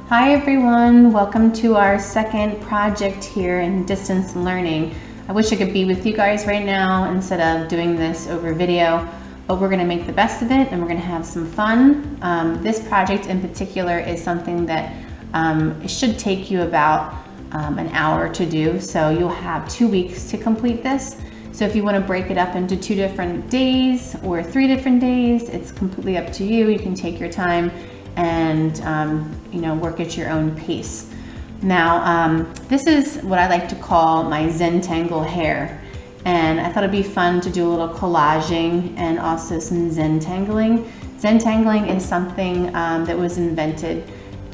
Hi everyone, welcome to our second project here in distance learning. I wish I could be with you guys right now instead of doing this over video, but we're going to make the best of it and we're going to have some fun. This project in particular is something that it should take you about an hour to do, so you'll have 2 weeks to complete this. So if you want to break it up into 2 different days or 3 different days, it's completely up to you. You can take your time and work at your own pace. Now, this is what I like to call my Zentangle hair, and I thought it'd be fun to do a little collaging and also some Zentangling. Zentangling is something that was invented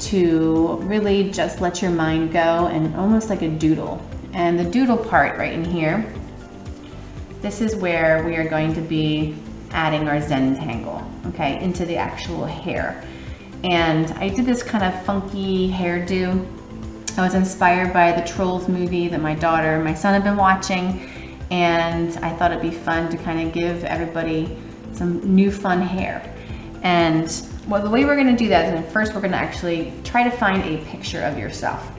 to really just let your mind go and almost like a doodle. And the doodle part right in here, this is where we are going to be adding our Zentangle, okay, into the actual hair. And I did this kind of funky hairdo. I was inspired by the Trolls movie that my daughter and my son have been watching, and I thought it'd be fun to kind of give everybody some new fun hair. And well, the way we're going to do that is first we're going to actually try to find a picture of yourself.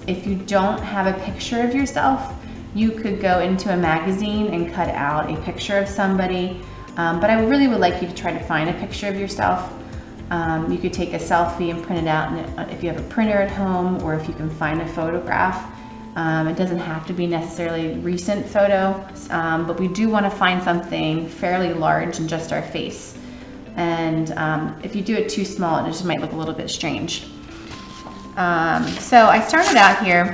If you don't have a picture of yourself, you could go into a magazine and cut out a picture of somebody, but I really would like you to try to find a picture of yourself. You could take a selfie and print it out if you have a printer at home, or if you can find a photograph. It doesn't have to be necessarily recent photo, but we do want to find something fairly large in just our face. And if you do it too small, it just might look a little bit strange. So I started out here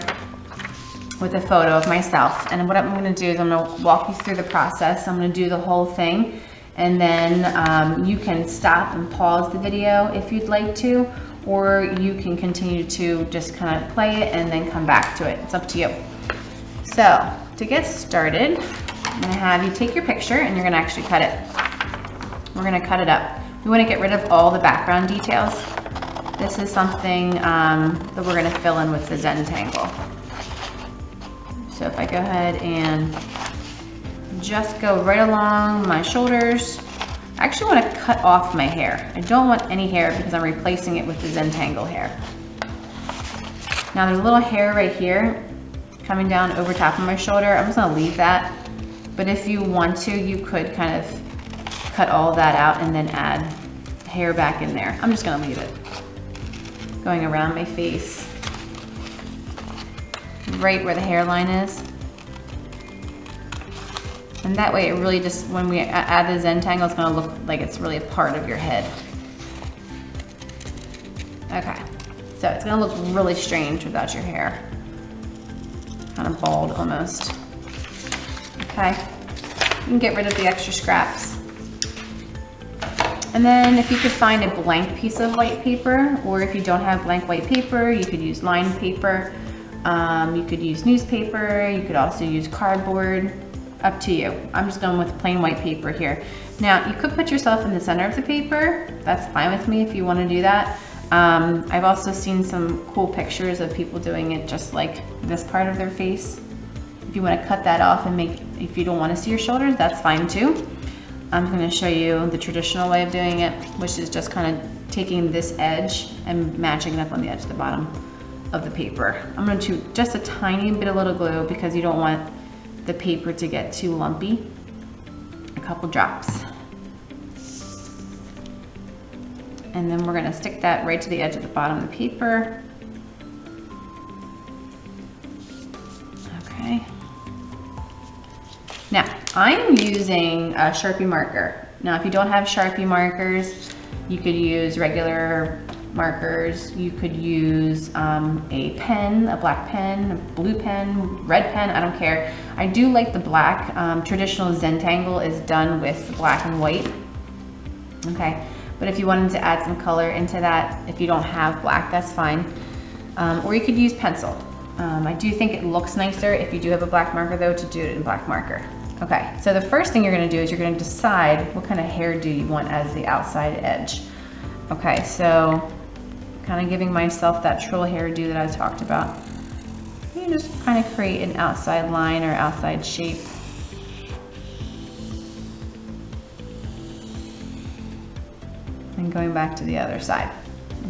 with a photo of myself, and what I'm going to do is I'm going to walk you through the process. I'm going to do the whole thing, and then you can stop and pause the video if you'd like to, or you can continue to just kind of play it and then come back to it. It's up to you. So to get started, I'm going to have you take your picture and you're going to actually cut it. We're going to cut it up. We want to get rid of all the background details. This is something that we're going to fill in with the Zentangle. So if I go ahead and just go right along my shoulders, I actually want to cut off my hair. I don't want any hair because I'm replacing it with the Zentangle hair. Now there's a little hair right here coming down over top of my shoulder. I'm just going to leave that, but if you want to, you could kind of cut all that out and then add hair back in there. I'm just going to leave it. Going around my face, right where the hairline is. And that way it really just, when we add the Zentangle, it's going to look like it's really a part of your head. Okay, so it's going to look really strange without your hair. Kind of bald almost. Okay, you can get rid of the extra scraps. And then if you could find a blank piece of white paper, or if you don't have blank white paper, you could use lined paper. You could use newspaper, you could also use cardboard, up to you. I'm just going with plain white paper here. Now you could put yourself in the center of the paper, that's fine with me if you want to do that. I've also seen some cool pictures of people doing it just like this part of their face. If you want to cut that off and if you don't want to see your shoulders, that's fine too. I'm going to show you the traditional way of doing it, which is just kind of taking this edge and matching it up on the edge of the bottom of the paper. I'm going to just a tiny bit of little glue because you don't want the paper to get too lumpy. A couple drops. And then we're going to stick that right to the edge of the bottom of the paper. Okay. Now, I'm using a Sharpie marker. Now, if you don't have Sharpie markers, you could use regular markers. You could use a pen, a black pen, a blue pen, red pen, I don't care. I do like the black. Traditional Zentangle is done with black and white. Okay, but if you wanted to add some color into that, if you don't have black, that's fine. Or you could use pencil. I do think it looks nicer if you do have a black marker though, to do it in black marker. Okay, so the first thing you're going to do is you're going to decide what kind of hairdo you want as the outside edge. Okay, so kind of giving myself that troll hairdo that I talked about. You just kind of create an outside line or outside shape. And going back to the other side.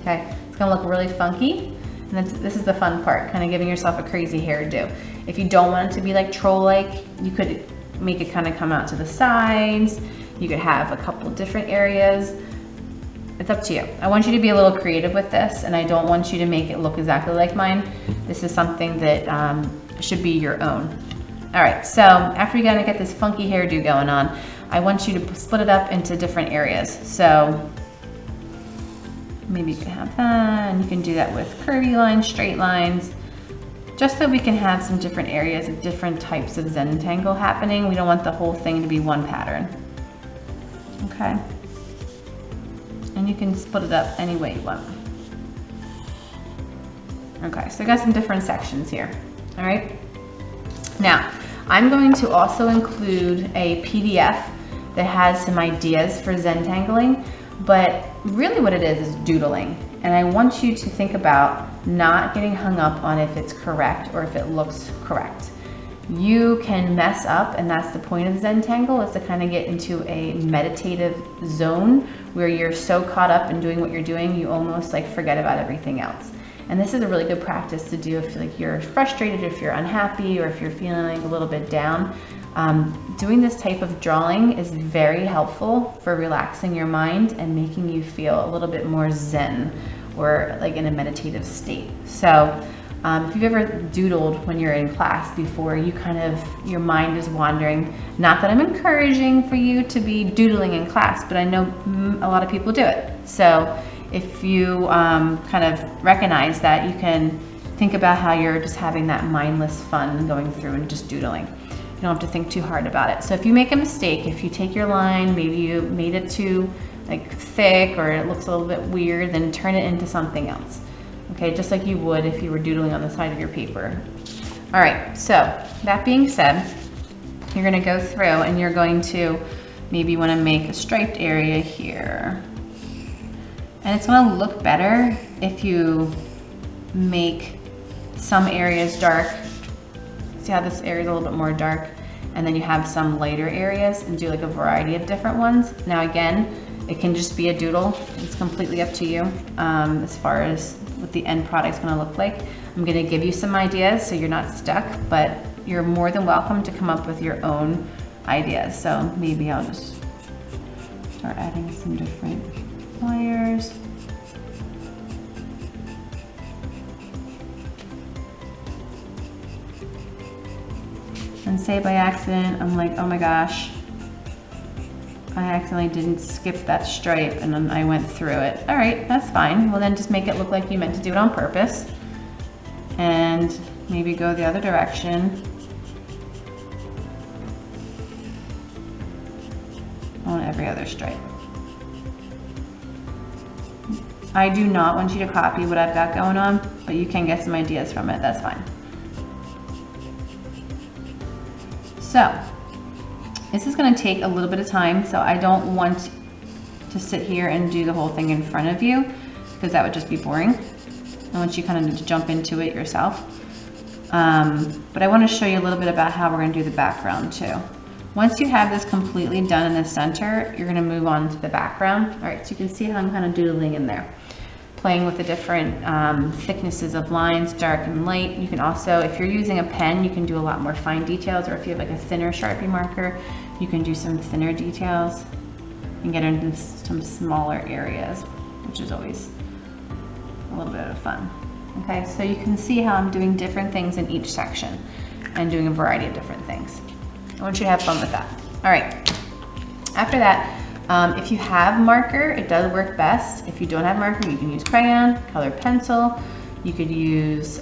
Okay, It's gonna look really funky. And this is the fun part, kind of giving yourself a crazy hairdo. If you don't want it to be like troll-like, you could make it kind of come out to the sides. You could have a couple different areas. It's up to you. I want you to be a little creative with this, and I don't want you to make it look exactly like mine. This is something that should be your own. All right, so after you kind of get this funky hairdo going on, I want you to split it up into different areas. So maybe you can have that, and you can do that with curvy lines, straight lines, just so we can have some different areas of different types of Zentangle happening. We don't want the whole thing to be one pattern. Okay. And you can split it up any way you want. Okay, so I got some different sections here. All right. Now, I'm going to also include a PDF that has some ideas for Zentangling, but really what it is doodling. And I want you to think about not getting hung up on if it's correct or if it looks correct. You can mess up, and that's the point of Zentangle, is to kind of get into a meditative zone where you're so caught up in doing what you're doing, you almost like forget about everything else. And this is a really good practice to do if like you're frustrated, if you're unhappy, or if you're feeling a little bit down. Doing this type of drawing is very helpful for relaxing your mind and making you feel a little bit more zen, or like in a meditative state. So if you've ever doodled when you're in class before, your mind is wandering. Not that I'm encouraging for you to be doodling in class, but I know a lot of people do it. So if you kind of recognize that, you can think about how you're just having that mindless fun going through and just doodling. You don't have to think too hard about it. So if you make a mistake, if you take your line, maybe you made it too like thick, or it looks a little bit weird, then turn it into something else. Okay, just like you would if you were doodling on the side of your paper. All right, so that being said, you're gonna go through and you're going to maybe wanna make a striped area here. And it's gonna look better if you make some areas dark. See how this area is a little bit more dark, and then you have some lighter areas, and do like a variety of different ones. Now again, it can just be a doodle. It's completely up to you as far as what the end product's gonna look like. I'm gonna give you some ideas so you're not stuck, but you're more than welcome to come up with your own ideas. So maybe I'll just start adding some different layers. And say by accident, I'm like, oh my gosh, I accidentally didn't skip that stripe and then I went through it. All right, that's fine. Well then just make it look like you meant to do it on purpose. And maybe go the other direction on every other stripe. I do not want you to copy what I've got going on, but you can get some ideas from it, that's fine. So, this is going to take a little bit of time, so I don't want to sit here and do the whole thing in front of you, because that would just be boring. I want you kind of to jump into it yourself. But I want to show you a little bit about how we're going to do the background too. Once you have this completely done in the center, you're going to move on to the background. All right, so you can see how I'm kind of doodling in there, playing with the different thicknesses of lines, dark and light. You can also, if you're using a pen, you can do a lot more fine details, or if you have like a thinner Sharpie marker, you can do some thinner details and get into some smaller areas, which is always a little bit of fun. Okay, so you can see how I'm doing different things in each section and doing a variety of different things. I want you to have fun with that. All right, after that, if you have marker, it does work best. If you don't have marker, you can use crayon, colored pencil. You could use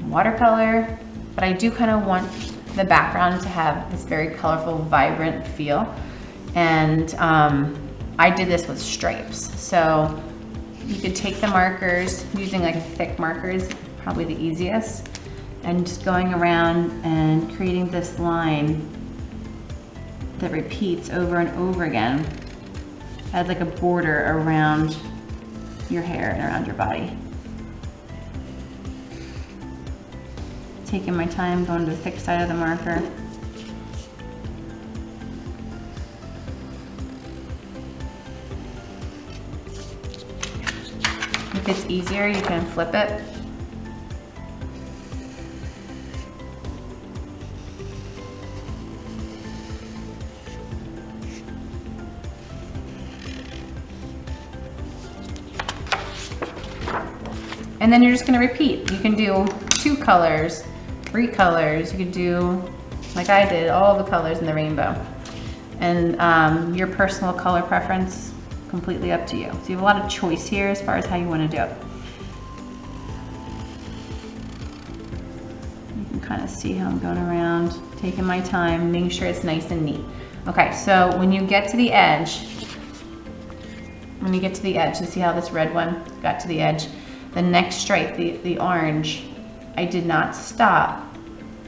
watercolor, but I do kind of want the background to have this very colorful, vibrant feel. And I did this with stripes. So you could take the markers, using like a thick marker is probably the easiest, and just going around and creating this line that repeats over and over again as like a border around your hair and around your body. Taking my time, going to the thick side of the marker. If it's easier, you can flip it. And then you're just gonna repeat. You can do 2 colors, 3 colors. You could do, like I did, all the colors in the rainbow. And your personal color preference, completely up to you. So you have a lot of choice here as far as how you wanna do it. You can kind of see how I'm going around, taking my time, making sure it's nice and neat. Okay, so when you get to the edge, you see how this red one got to the edge? The next stripe, the orange, I did not stop,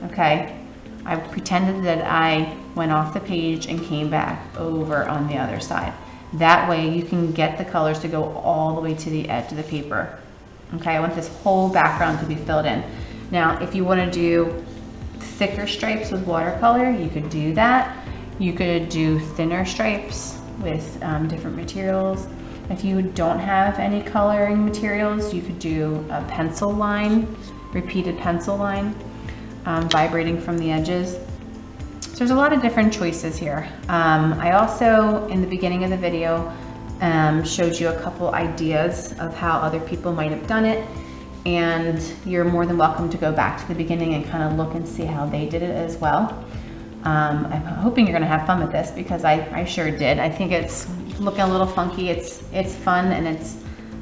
okay? I pretended that I went off the page and came back over on the other side. That way you can get the colors to go all the way to the edge of the paper. Okay, I want this whole background to be filled in. Now, if you wanna do thicker stripes with watercolor, you could do that. You could do thinner stripes with different materials. If you don't have any coloring materials, you could do a pencil line, repeated pencil line, vibrating from the edges. So there's a lot of different choices here. I also, in the beginning of the video, showed you a couple ideas of how other people might have done it. And you're more than welcome to go back to the beginning and kind of look and see how they did it as well. I'm hoping you're gonna have fun with this because I sure did. I think it's looking a little funky. It's fun, and it's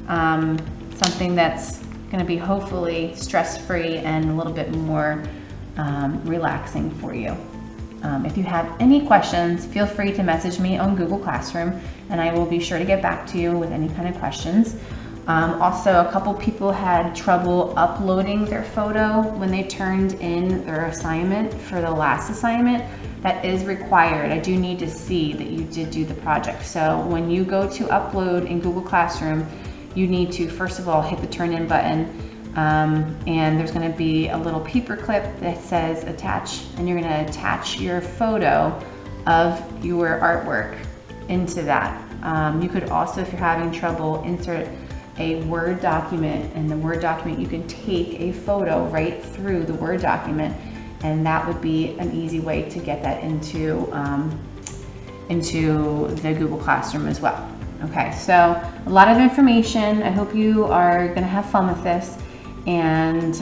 something that's gonna be hopefully stress-free and a little bit more relaxing for you. If you have any questions, feel free to message me on Google Classroom, and I will be sure to get back to you with any kind of questions. Also, a couple people had trouble uploading their photo when they turned in their assignment for the last assignment. That is required. I do need to see that you did do the project. So when you go to upload in Google Classroom, you need to, first of all, hit the turn in button, and there's gonna be a little paper clip that says attach, and you're gonna attach your photo of your artwork into that. You could also, if you're having trouble, insert a Word document. In the Word document, you can take a photo right through the Word document, and that would be an easy way to get that into the Google Classroom as well. Okay, so a lot of information. I hope you are gonna have fun with this and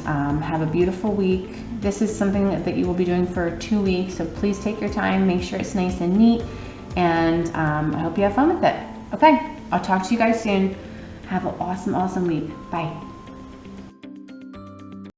have a beautiful week. This is something that you will be doing for 2 weeks, so please take your time, make sure it's nice and neat, and I hope you have fun with it. Okay, I'll talk to you guys soon. Have an awesome, awesome week. Bye.